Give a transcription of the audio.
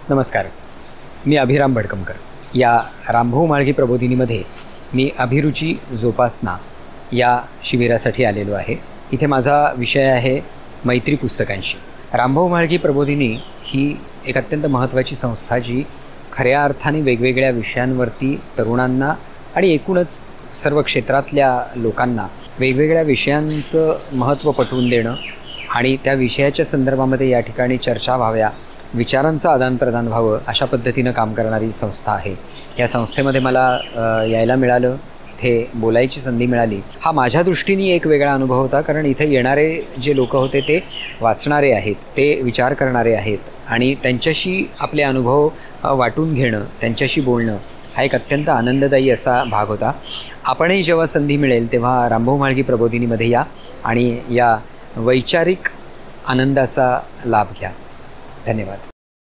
नमस्कार. मी अभिराम भडकमकर. या रामभाऊ म्हाळगी प्रबोधिनीमध्ये मी अभिरुची जोपासना या शिबिरासाठी आलेलो आहे. इथे माझा विषय आहे मैत्री पुस्तकांशी. रामभाऊ म्हाळगी प्रबोधिनी ही एक अत्यंत महत्त्वाची संस्था जी खऱ्या अर्थाने वेगवेगळ्या विषयांवरती तरुणांना आणि एकूणच सर्व क्षेत्रातल्या लोकांना वेगवेगळ्या विषयांचं महत्त्व पटवून देणं आणि त्या विषयाच्या संदर्भामध्ये या ठिकाणी चर्चा व्हाव्या, विचारांचं आदानप्रदान व्हावं अशा पद्धतीनं काम करणारी संस्था आहे. या संस्थेमध्ये मला यायला मिळालं, इथे बोलायची संधी मिळाली. हा माझ्या दृष्टीने एक वेगळा अनुभव होता, कारण इथे येणारे जे लोक होते ते वाचणारे आहेत, ते विचार करणारे आहेत आणि त्यांच्याशी आपले अनुभव वाटून घेणं, त्यांच्याशी बोलणं हा एक अत्यंत आनंददायी असा भाग होता. आपणही जेव्हा संधी मिळेल तेव्हा रामभाऊ म्हाळगी प्रबोधिनीमध्ये या आणि या वैचारिक आनंदाचा लाभ घ्या. धन्यवाद.